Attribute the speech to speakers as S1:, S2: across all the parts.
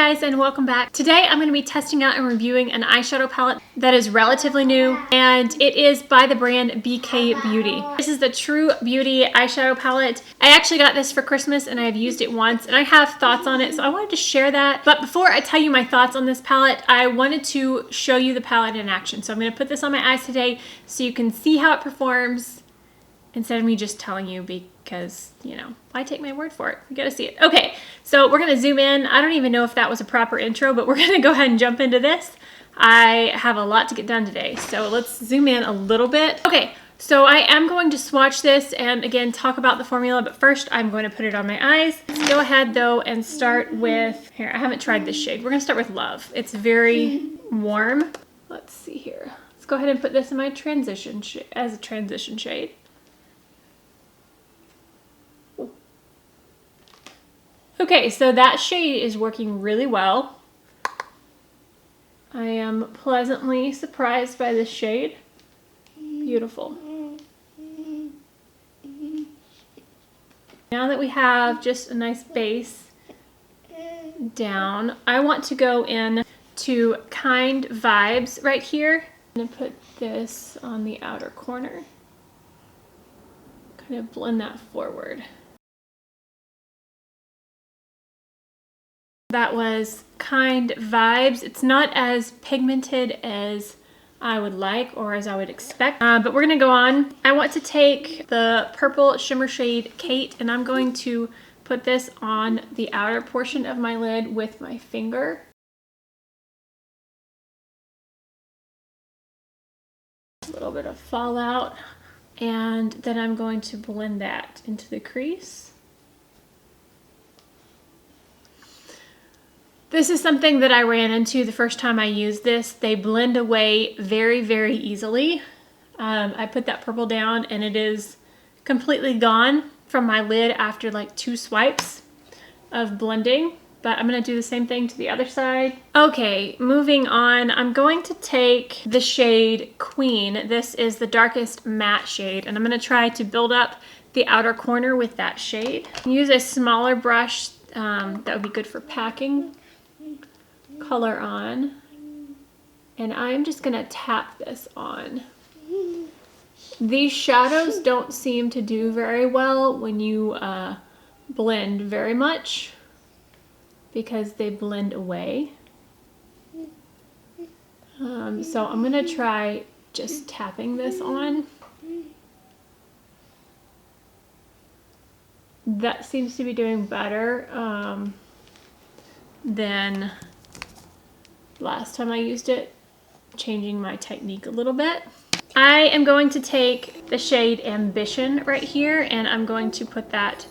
S1: guys, and welcome back. Today I'm going to be testing out and reviewing an eyeshadow palette that is relatively new, and it is by the brand BK Beauty. This is the True Beauty eyeshadow palette. I actually got this for Christmas and I've used it once and I have thoughts on it, so I wanted to share that. But before I tell you my thoughts on this palette, I wanted to show you the palette in action. So I'm going to put this on my eyes today so you can see how it performs instead of me just telling you, because, you know, why take my word for it? You gotta see it. Okay, so we're gonna zoom in. I don't even know if that was a proper intro, but we're gonna go ahead and jump into this. I have a lot to get done today, so let's zoom in a little bit. Okay, so I am going to swatch this and again talk about the formula, but first I'm going to put it on my eyes. Let's go ahead though and start with, here, I haven't tried this shade. We're gonna start with Love. It's very warm. Let's see here. Let's go ahead and put this in my transition as a transition shade. Okay, so that shade is working really well. I am pleasantly surprised by this shade. Beautiful. Now that we have just a nice base down, I want to go in to Kind Vibes right here. I'm going to put this on the outer corner. Kind of blend that forward. That was Kind Vibes. It's not as pigmented as I would like or as I would expect, but we're gonna go on. I want to take the purple shimmer shade Kate, and I'm going to put this on the outer portion of my lid with my finger. A little bit of fallout, and then I'm going to blend that into the crease. This is something that I ran into the first time I used this. They blend away very, very easily. I put that purple down and it is completely gone from my lid after like 2 swipes of blending. But I'm gonna do the same thing to the other side. Okay, moving on. I'm going to take the shade Queen. This is the darkest matte shade, and I'm gonna try to build up the outer corner with that shade. Use a smaller brush that would be good for packing color on, and I'm just gonna tap this on. These shadows don't seem to do very well when you blend very much because they blend away. So I'm gonna try just tapping this on. That seems to be doing better than last time I used it, changing my technique a little bit. I am going to take the shade Ambition right here, and I'm going to put that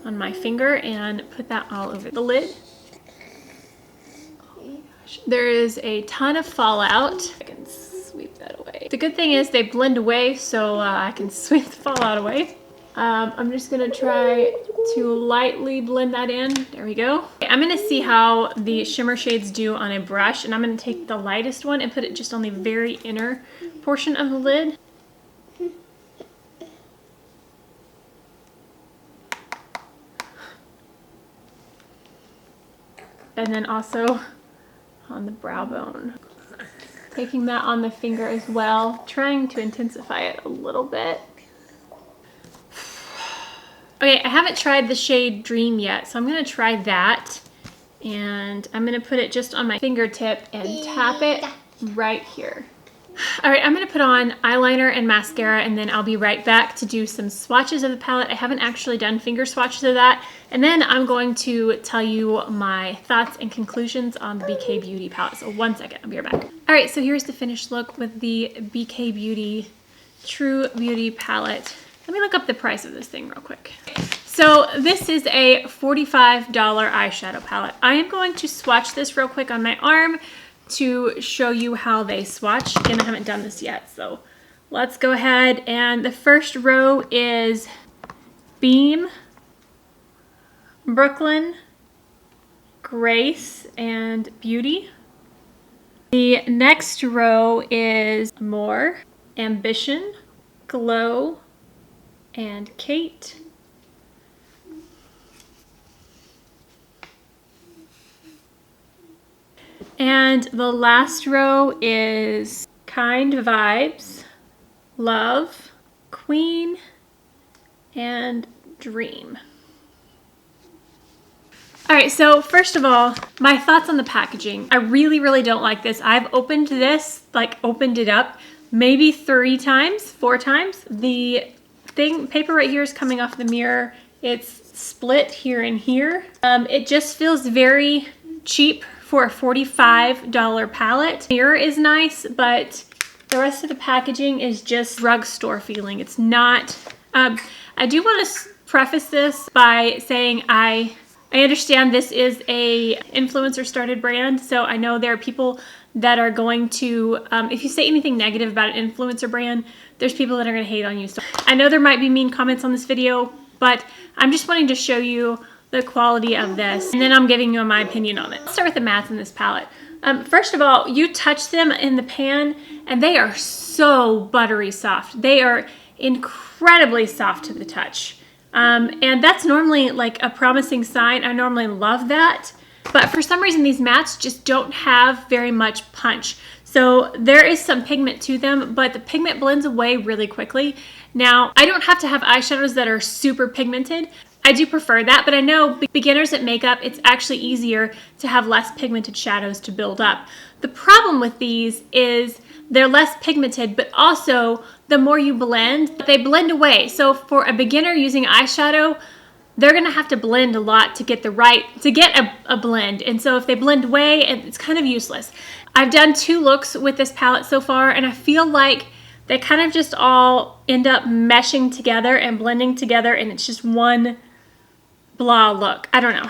S1: on my finger and put that all over the lid. Oh my gosh. There is a ton of fallout. I can sweep that away. The good thing is they blend away, so I can sweep the fallout away. I'm just gonna try to lightly blend that in. There we go. Okay, I'm gonna see how the shimmer shades do on a brush, and I'm gonna take the lightest one and put it just on the very inner portion of the lid. And then also on the brow bone. Taking that on the finger as well, trying to intensify it a little bit. Okay, I haven't tried the shade Dream yet, so I'm gonna try that. And I'm gonna put it just on my fingertip and tap it right here. All right, I'm gonna put on eyeliner and mascara, and then I'll be right back to do some swatches of the palette. I haven't actually done finger swatches of that. And then I'm going to tell you my thoughts and conclusions on the BK Beauty palette. So 1 second, I'll be right back. All right, so here's the finished look with the BK Beauty True Beauty palette. Let me look up the price of this thing real quick. So this is a $45 eyeshadow palette. I am going to swatch this real quick on my arm to show you how they swatch. Again, I haven't done this yet, so let's go ahead. And the first row is Beam, Brooklyn, Grace, and Beauty. The next row is More, Ambition, Glow, and Kate. And the last row is Kind Vibes, Love, Queen, and Dream. All right, so first of all, my thoughts on the packaging. I really, really don't like this. I've opened this, like opened it up, maybe 4 times. The paper right here is coming off the mirror. It's split here and here. It just feels very cheap for a $45 palette. The mirror is nice, but the rest of the packaging is just drugstore feeling. It's not, I do want to preface this by saying I understand this is a influencer started brand, so I know there are people that are going to, if you say anything negative about an influencer brand, there's people that are going to hate on you. So I know there might be mean comments on this video, but I'm just wanting to show you the quality of this, and then I'm giving you my opinion on it. Let's start with the mattes in this palette. First of all, you touch them in the pan, and they are so buttery soft. They are incredibly soft to the touch. And that's normally like a promising sign. I normally love that. But for some reason, these mattes just don't have very much punch. So there is some pigment to them, but the pigment blends away really quickly. Now, I don't have to have eyeshadows that are super pigmented. I do prefer that, but I know beginners at makeup, it's actually easier to have less pigmented shadows to build up. The problem with these is they're less pigmented, but also the more you blend, they blend away. So for a beginner using eyeshadow, they're gonna have to blend a lot to get a blend. And so if they blend away, it's kind of useless. I've done 2 looks with this palette so far, and I feel like they kind of just all end up meshing together and blending together, and it's just one blah look. I don't know.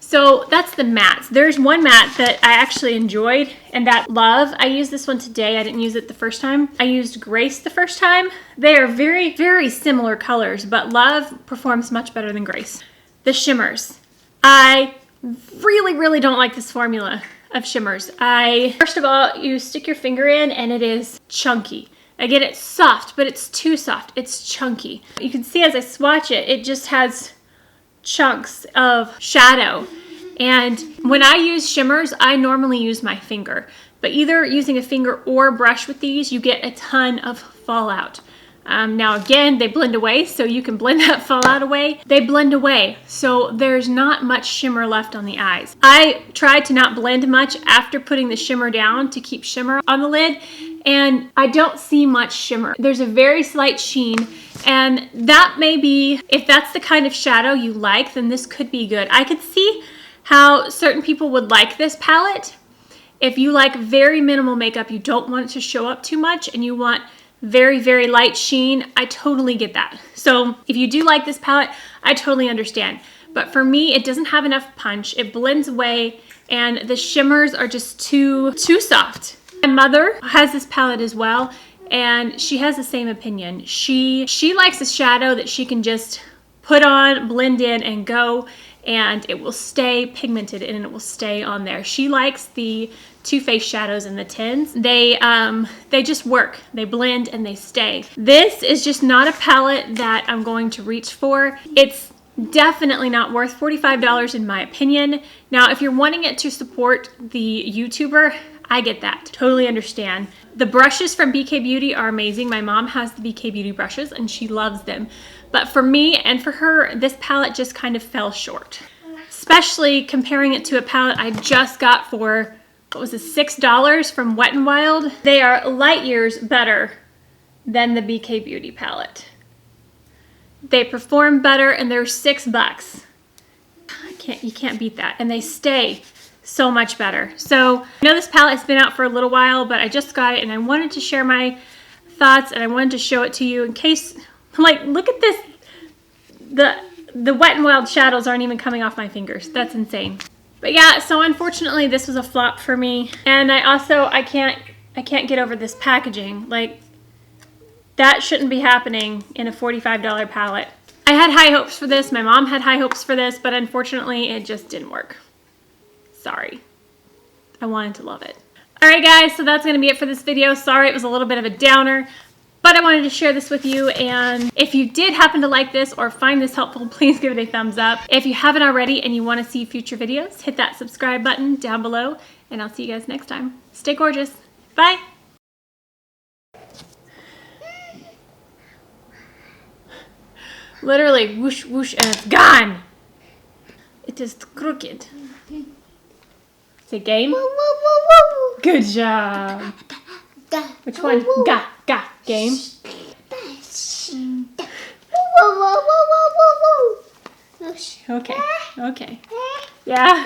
S1: So that's the mattes. There's one matte that I actually enjoyed, and that Love. I used this one today. I didn't use it the first time. I used Grace the first time. They are very, very similar colors, but Love performs much better than Grace. The shimmers. I really, really don't like this formula of shimmers. First of all, you stick your finger in and it is chunky. Again, it's soft, but it's too soft. It's chunky. You can see as I swatch it, it just has chunks of shadow. And when I use shimmers, I normally use my finger. But either using a finger or brush with these, you get a ton of fallout. Now again, they blend away, so you can blend that fallout away. They blend away, so there's not much shimmer left on the eyes. I tried to not blend much after putting the shimmer down to keep shimmer on the lid, and I don't see much shimmer. There's a very slight sheen, and that may be, if that's the kind of shadow you like, then this could be good. I could see how certain people would like this palette. If you like very minimal makeup, you don't want it to show up too much, and you want very, very light sheen, I totally get that. So if you do like this palette, I totally understand. But for me, it doesn't have enough punch. It blends away, and the shimmers are just too soft. My mother has this palette as well, and she has the same opinion. She likes a shadow that she can just put on, blend in, and go, and it will stay pigmented and it will stay on there. She likes the Too Faced shadows in the tins. They just work. They blend and they stay. This is just not a palette that I'm going to reach for. It's definitely not worth $45 in my opinion. Now, if you're wanting it to support the YouTuber, I get that. Totally understand. The brushes from BK Beauty are amazing. My mom has the BK Beauty brushes and she loves them. But for me and for her, this palette just kind of fell short. Especially comparing it to a palette I just got for, what was it, $6 from Wet n Wild. They are light years better than the BK Beauty palette. They perform better and they're $6. You can't beat that. And they stay so much better. So I know this palette has been out for a little while, but I just got it and I wanted to share my thoughts and I wanted to show it to you in case, like, look at this. The Wet n Wild shadows aren't even coming off my fingers. That's insane. But yeah, so unfortunately this was a flop for me. And I can't get over this packaging. Like, that shouldn't be happening in a $45 palette. I had high hopes for this. My mom had high hopes for this, but unfortunately it just didn't work. Sorry. I wanted to love it. Alright guys, so that's going to be it for this video. Sorry it was a little bit of a downer, but I wanted to share this with you, and if you did happen to like this or find this helpful, please give it a thumbs up. If you haven't already and you want to see future videos, hit that subscribe button down below, and I'll see you guys next time. Stay gorgeous. Bye. Literally whoosh, whoosh, and it's gone. It is crooked. Say game. Good job. Which one? Ga. Game. Okay. Yeah.